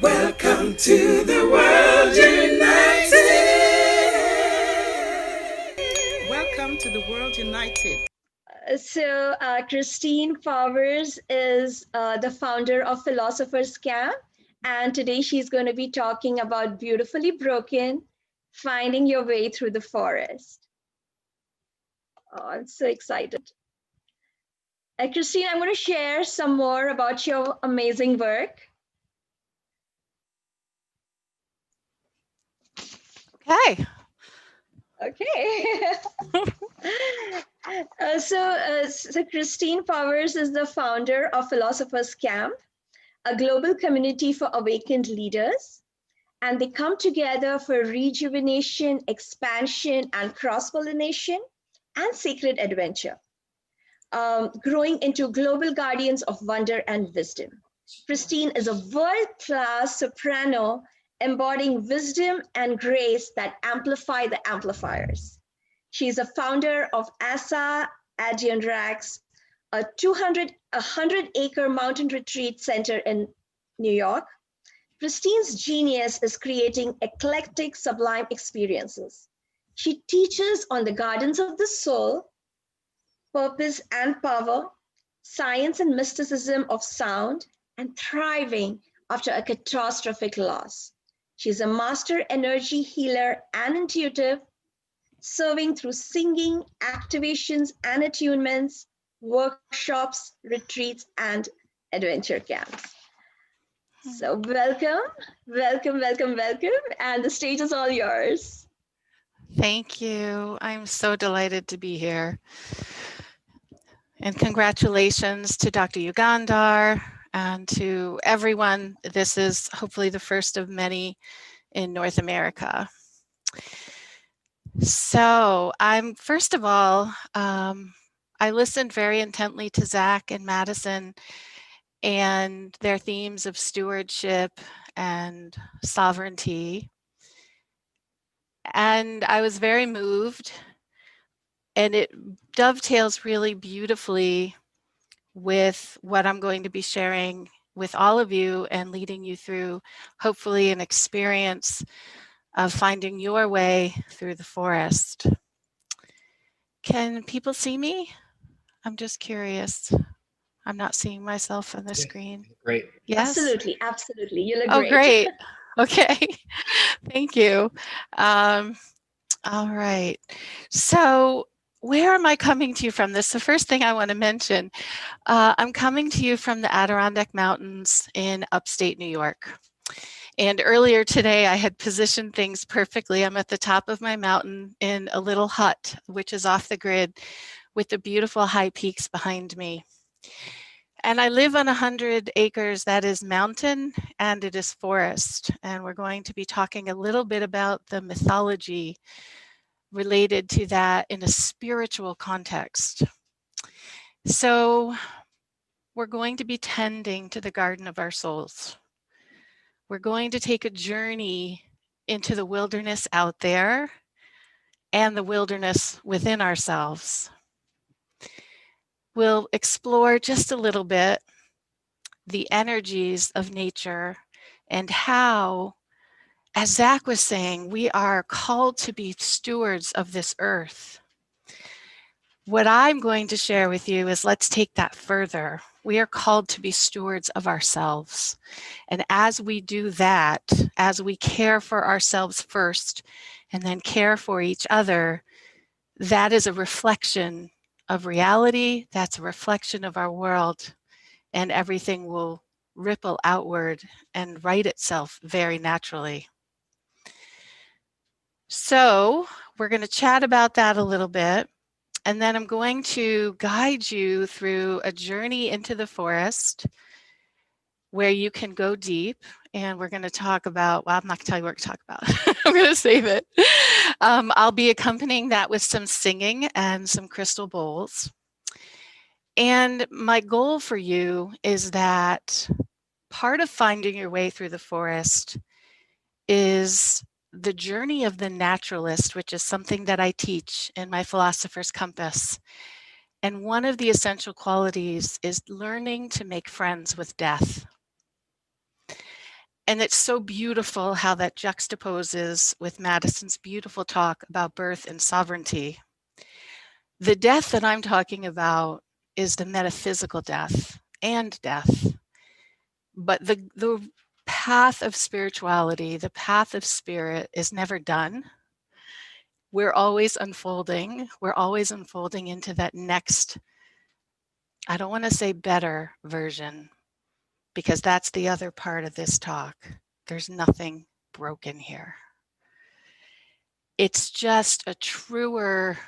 Welcome to the World United. Welcome to the World United. Christine FOERS is the founder of Philosopher's Camp, and today she's going to be talking about Beautifully Broken, Finding Your Way Through the Forest. Oh, I'm so excited. Christine, I'm going to share some more about your amazing work. Okay. Okay. So Christine FOERS is the founder of Philosopher's Camp, a global community for awakened leaders. And they come together for rejuvenation, expansion, and cross-pollination and sacred adventure, growing into global guardians of wonder and wisdom. Christine is a world-class soprano embodying wisdom and grace that amplify the amplifiers. She's a founder of ASA Adirondack, a 100-acre mountain retreat center in New York. Christine's genius is creating eclectic, sublime experiences. She teaches on the gardens of the soul, purpose and power, science and mysticism of sound, and thriving after a catastrophic loss. She's a master energy healer and intuitive, serving through singing, activations, and attunements, workshops, retreats, and adventure camps. So welcome, and the stage is all yours. Thank you. I'm so delighted to be here. And congratulations to Dr. Yugandhar and to everyone. This is hopefully the first of many in North America. So first of all, I listened very intently to Zach and Madison and their themes of stewardship and sovereignty. And I was very moved, and it dovetails really beautifully with what I'm going to be sharing with all of you and leading you through, hopefully, an experience of finding your way through the forest. Can people see me? I'm just curious. I'm not seeing myself on the screen. Great. Yes? Absolutely. You look Oh, great. great. Okay. Thank you. All right. So where am I coming to you from? This is the first thing I want to mention. I'm coming to you from the Adirondack Mountains in upstate New York. And earlier today, I had positioned things perfectly. I'm at the top of my mountain in a little hut, which is off the grid, with the beautiful high peaks behind me. And I live on 100 acres that is mountain and it is forest. And we're going to be talking a little bit about the mythology related to that in a spiritual context. So we're going to be tending to the garden of our souls. We're going to take a journey into the wilderness out there and the wilderness within ourselves. We'll explore just a little bit the energies of nature and how, as Zach was saying, we are called to be stewards of this earth. What I'm going to share with you is let's take that further. We are called to be stewards of ourselves. And as we do that, as we care for ourselves first and then care for each other, that is a reflection of reality. That's a reflection of our world. And everything will ripple outward and right itself very naturally. So we're going to chat about that a little bit. And then I'm going to guide you through a journey into the forest where you can go deep. And we're going to talk about, well, I'm not going to tell you what we're going to talk about. I'm going to save it. I'll be accompanying that with some singing and some crystal bowls. And my goal for you is that part of finding your way through the forest is the journey of the naturalist, which is something that I teach in my Philosopher's Compass. And one of the essential qualities is learning to make friends with death. And it's so beautiful how that juxtaposes with Madison's beautiful talk about birth and sovereignty. The death that I'm talking about is the metaphysical death and death. But the path of spirituality, the path of spirit is never done. We're always unfolding. We're always unfolding into that next, I don't want to say better version, because that's the other part of this talk. There's nothing broken here. It's just a truer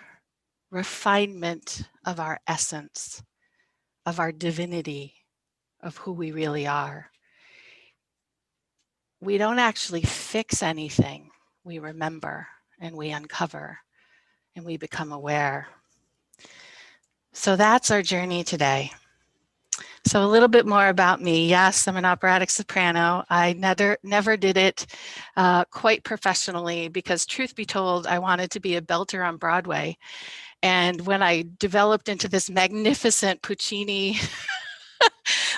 refinement of our essence, of our divinity, of who we really are. We don't actually fix anything. We remember and we uncover and we become aware. So that's our journey today. So a little bit more about me. Yes, I'm an operatic soprano. I never did it quite professionally because, truth be told, I wanted to be a belter on Broadway. And when I developed into this magnificent Puccini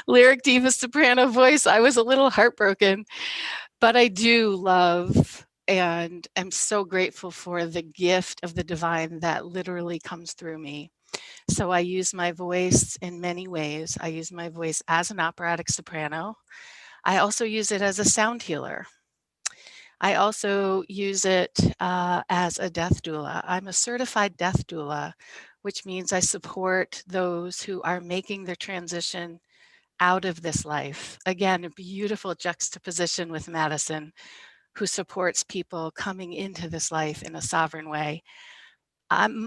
lyric diva soprano voice, I was a little heartbroken. But I do love and am so grateful for the gift of the divine that literally comes through me. So I use my voice in many ways. I use my voice as an operatic soprano. I also use it as a sound healer. I also use it as a death doula. I'm a certified death doula, which means I support those who are making their transition out of this life. Again, a beautiful juxtaposition with Madison, who supports people coming into this life in a sovereign way.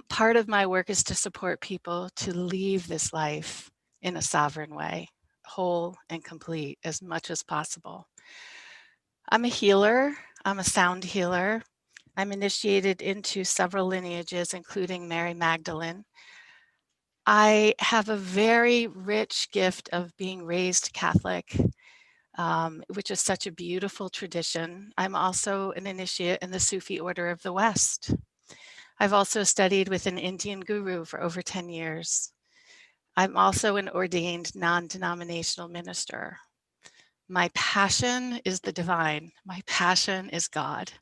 Part of my work is to support people to leave this life in a sovereign way, whole and complete as much as possible. I'm a healer. I'm a sound healer. I'm initiated into several lineages, including Mary Magdalene. I have a very rich gift of being raised Catholic, which is such a beautiful tradition. I'm also an initiate in the Sufi Order of the West. I've also studied with an Indian guru for over 10 years. I'm also an ordained non-denominational minister. My passion is the divine. My passion is God.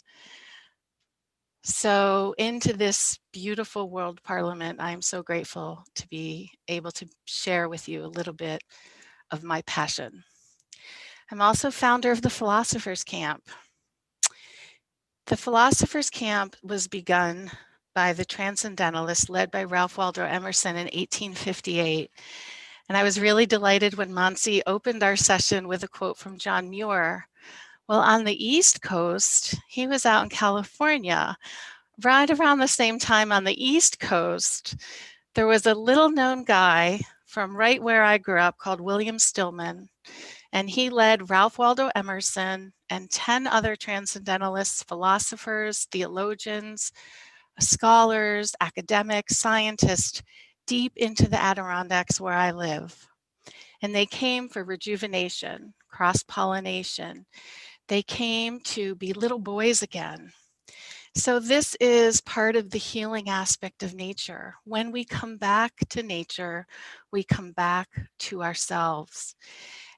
So into this beautiful world parliament, I'm so grateful to be able to share with you a little bit of my passion. I'm also founder of the Philosophers Camp. The Philosophers Camp was begun by the Transcendentalists led by Ralph Waldo Emerson in 1858. And I was really delighted when Monsi opened our session with a quote from John Muir. Well, on the East Coast, he was out in California. Right around the same time on the East Coast, there was a little known guy from right where I grew up called William Stillman. And he led Ralph Waldo Emerson and 10 other transcendentalists, philosophers, theologians, scholars, academics, scientists, deep into the Adirondacks where I live. And they came for rejuvenation, cross-pollination. They came to be little boys again. So this is part of the healing aspect of nature. When we come back to nature, we come back to ourselves.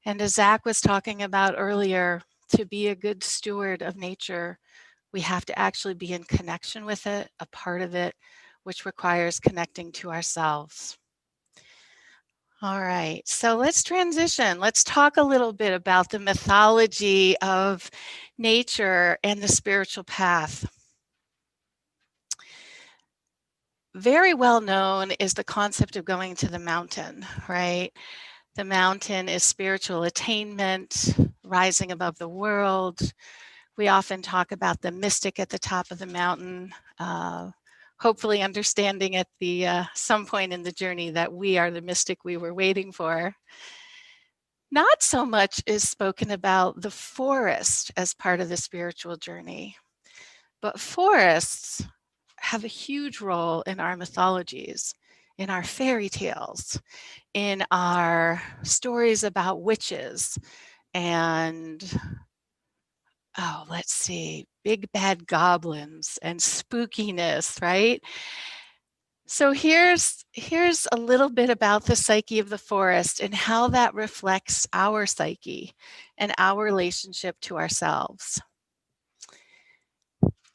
And as Zach was talking about earlier, to be a good steward of nature, we have to actually be in connection with it, a part of it, which requires connecting to ourselves. All right, so let's transition. Let's talk a little bit about the mythology of nature and the spiritual path. Very well known is the concept of going to the mountain, right? The mountain is spiritual attainment, rising above the world. We often talk about the mystic at the top of the mountain, hopefully understanding at the some point in the journey that we are the mystic we were waiting for. Not so much is spoken about the forest as part of the spiritual journey, but forests have a huge role in our mythologies, in our fairy tales, in our stories about witches and, oh, let's see, big bad goblins and spookiness, right? So here's a little bit about the psyche of the forest and how that reflects our psyche and our relationship to ourselves.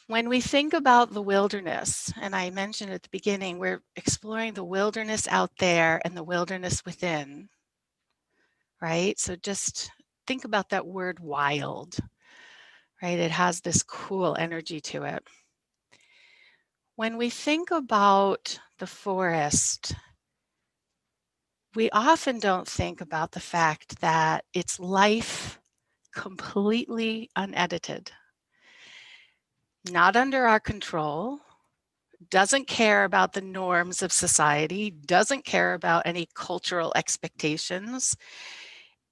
When we think about the wilderness, and I mentioned at the beginning, we're exploring the wilderness out there and the wilderness within, right? So just think about that word wild, right? It has this cool energy to it. When we think about the forest, we often don't think about the fact that it's life completely unedited, not under our control, doesn't care about the norms of society, doesn't care about any cultural expectations.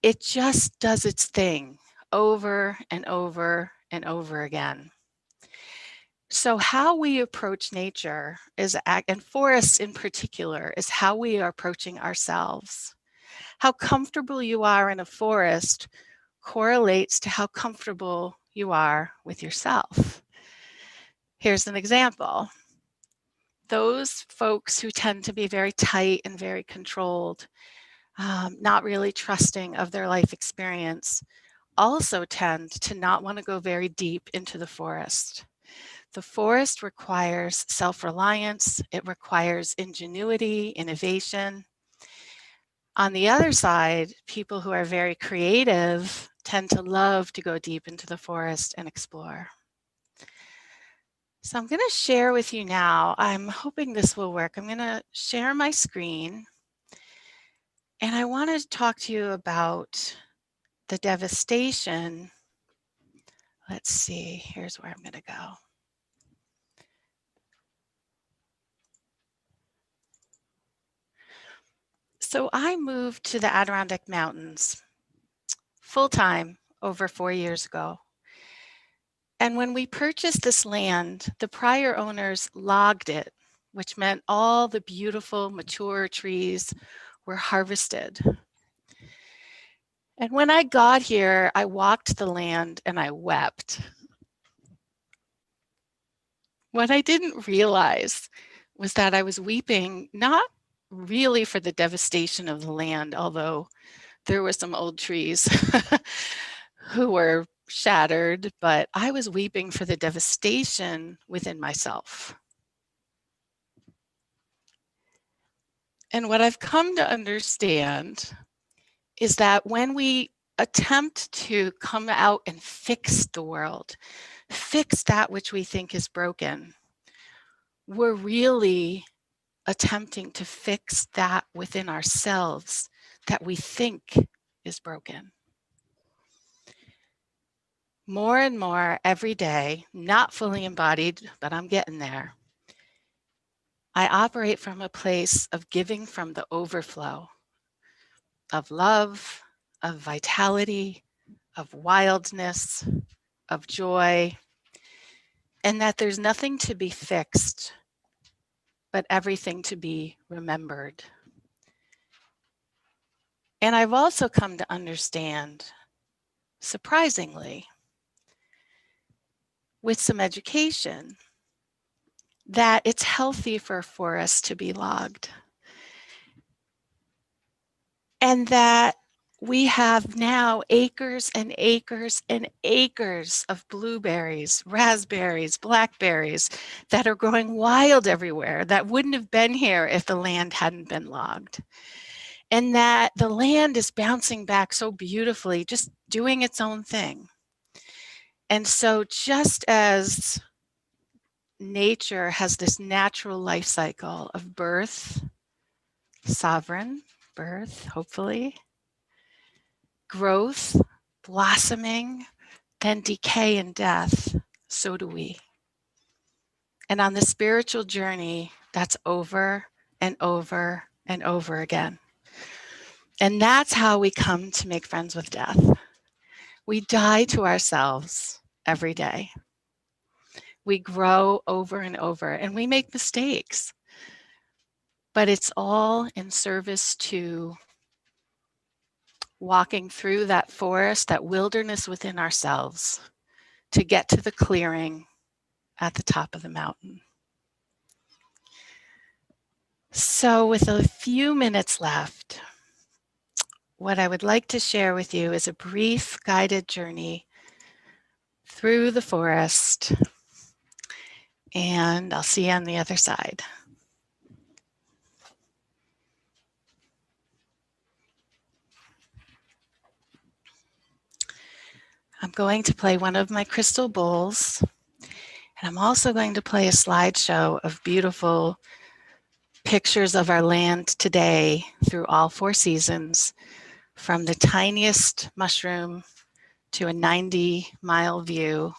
It just does its thing over and over and over again. So how we approach nature is, and forests in particular, is how we are approaching ourselves. How comfortable you are in a forest correlates to how comfortable you are with yourself. Here's an example. Those folks who tend to be very tight and very controlled, not really trusting of their life experience, also tend to not want to go very deep into the forest. The forest requires self-reliance, it requires ingenuity, innovation. On the other side, people who are very creative tend to love to go deep into the forest and explore. So I'm going to share with you now, I'm hoping this will work. I'm going to share my screen, and I want to talk to you about the devastation. Let's see, here's where I'm going to go. So I moved to the Adirondack Mountains full-time over 4 years ago. And when we purchased this land, the prior owners logged it, which meant all the beautiful mature trees were harvested. And when I got here, I walked the land and I wept. What I didn't realize was that I was weeping not really for the devastation of the land, although there were some old trees who were shattered, but I was weeping for the devastation within myself. And what I've come to understand is that when we attempt to come out and fix the world, fix that which we think is broken, we're really attempting to fix that within ourselves that we think is broken. More and more every day, not fully embodied, but I'm getting there. I operate from a place of giving from the overflow of love, of vitality, of wildness, of joy, and that there's nothing to be fixed, but everything to be remembered. And I've also come to understand, surprisingly, with some education, that it's healthy for us to be logged. And that we have now acres and acres and acres of blueberries, raspberries, blackberries that are growing wild everywhere that wouldn't have been here if the land hadn't been logged. And that the land is bouncing back so beautifully, just doing its own thing. And so just as nature has this natural life cycle of birth, sovereign birth, hopefully, growth, blossoming, then decay and death, so do we. And on the spiritual journey, that's over and over and over again. And that's how we come to make friends with death. We die to ourselves every day. We grow over and over, and we make mistakes. But it's all in service to walking through that forest, that wilderness within ourselves, to get to the clearing at the top of the mountain. So with a few minutes left, what I would like to share with you is a brief guided journey through the forest, and I'll see you on the other side. I'm going to play one of my crystal bowls, and I'm also going to play a slideshow of beautiful pictures of our land today through all 4 seasons, from the tiniest mushroom to a 90-mile view.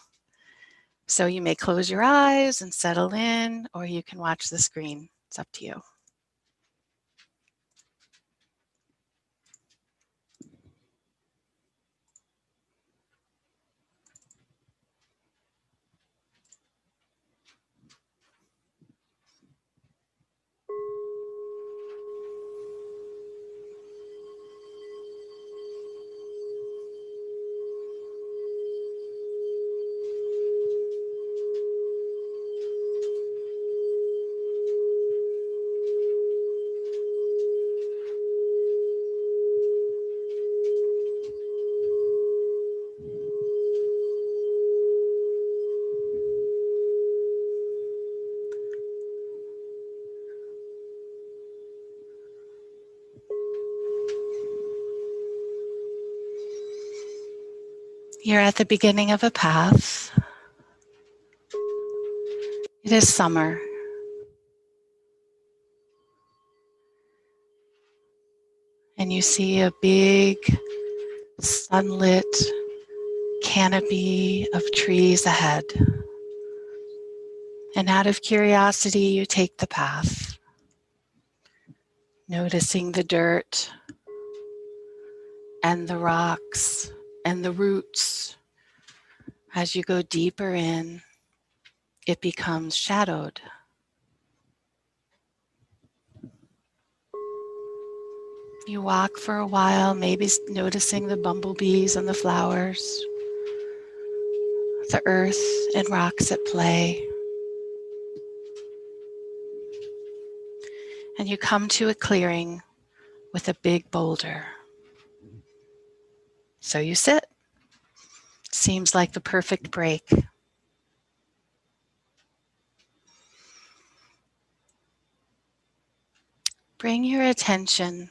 So you may close your eyes and settle in, or you can watch the screen. It's up to you. You're at the beginning of a path. It is summer. And you see a big sunlit canopy of trees ahead. And out of curiosity, you take the path, noticing the dirt and the rocks and the roots. As you go deeper in, it becomes shadowed. You walk for a while, maybe noticing the bumblebees and the flowers, the earth and rocks at play. And you come to a clearing with a big boulder. So you sit. Seems like the perfect break. Bring your attention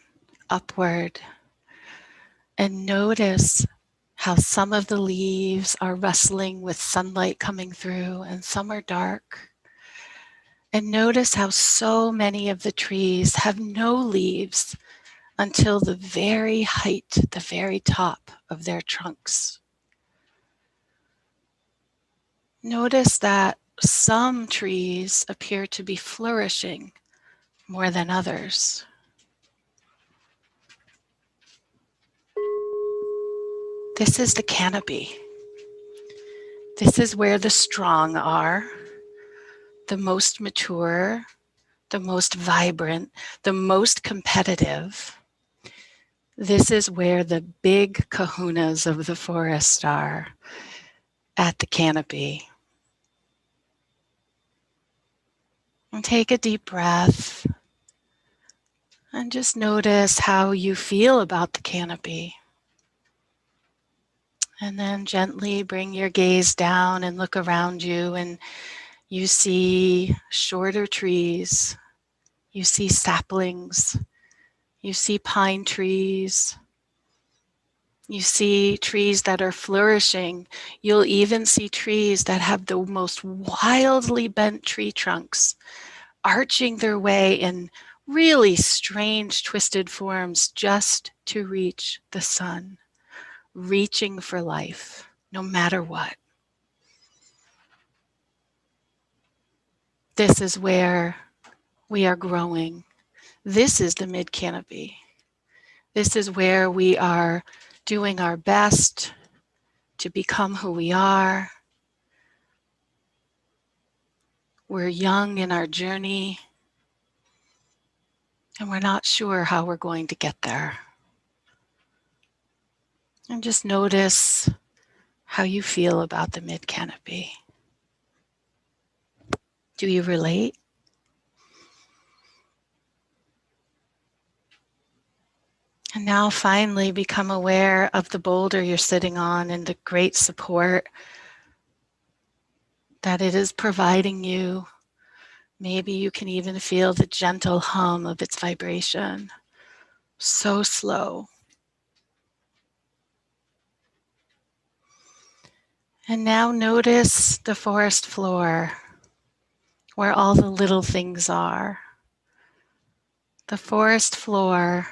upward and notice how some of the leaves are rustling with sunlight coming through and some are dark. And notice how so many of the trees have no leaves until the very height, the very top of their trunks. Notice that some trees appear to be flourishing more than others. This is the canopy. This is where the strong are, the most mature, the most vibrant, the most competitive. This is where the big kahunas of the forest are, at the canopy. And take a deep breath and just notice how you feel about the canopy. And then gently bring your gaze down and look around you, and you see shorter trees, you see saplings, you see pine trees, you see trees that are flourishing. You'll even see trees that have the most wildly bent tree trunks, arching their way in really strange twisted forms just to reach the sun, reaching for life, no matter what. This is where we are growing. This is the mid-canopy. This is where we are doing our best to become who we are. We're young in our journey, and we're not sure how we're going to get there. And just notice how you feel about the mid-canopy. Do you relate? And now finally become aware of the boulder you're sitting on and the great support that it is providing you. Maybe you can even feel the gentle hum of its vibration. So slow. And now notice the forest floor, where all the little things are. The forest floor,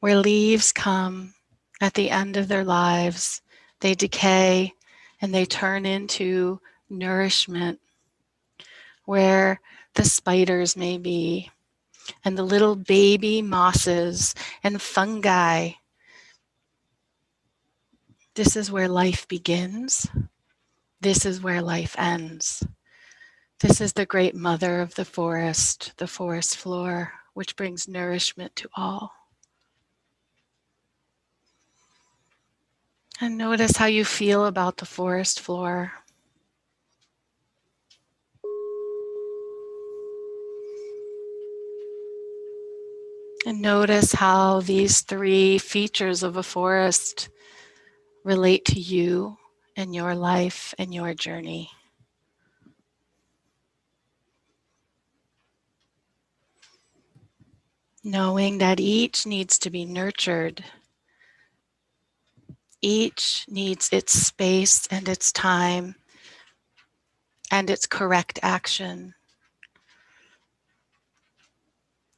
where leaves come at the end of their lives, they decay and they turn into nourishment, where the spiders may be, and the little baby mosses and fungi. This is where life begins. This is where life ends. This is the great mother of the forest floor, which brings nourishment to all. And notice how you feel about the forest floor. And notice how these three features of a forest relate to you and your life and your journey. Knowing that each needs to be nurtured. Each needs its space and its time and its correct action.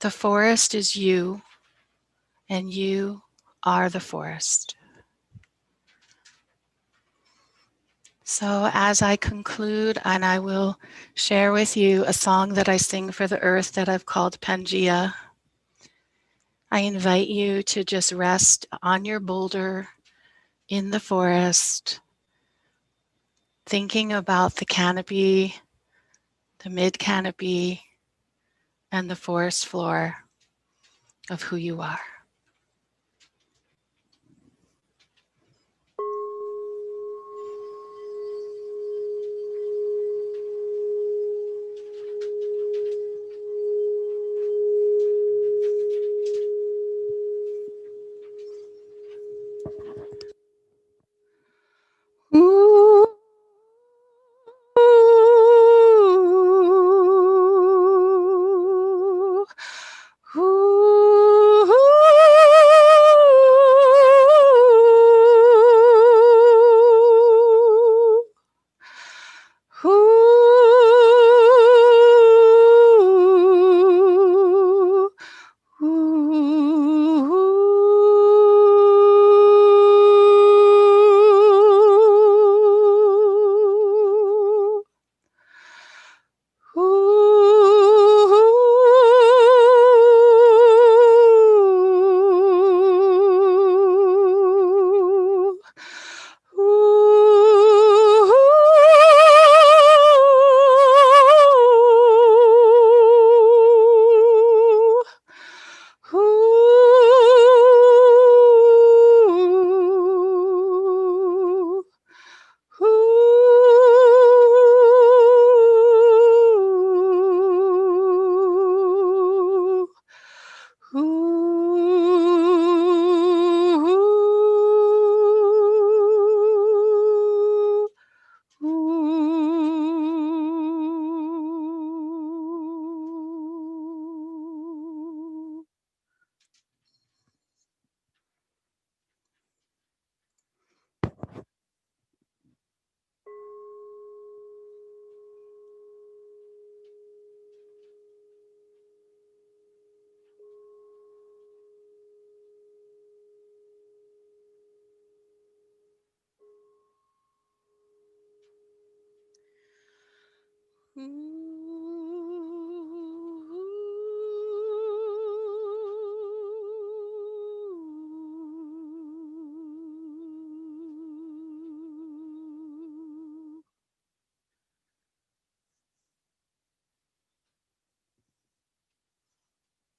The forest is you, and you are the forest. So as I conclude, and I will share with you a song that I sing for the earth that I've called Pangea. I invite you to just rest on your boulder in the forest, thinking about the canopy, the mid canopy, and the forest floor of who you are. Ooh. Ooh. Ooh. Ooh.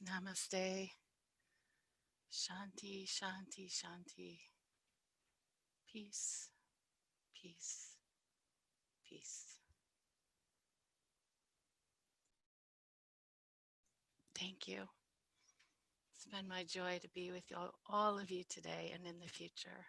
Namaste. Shanti, shanti, shanti. Peace, peace, peace. Thank you. It's been my joy to be with all of you today and in the future.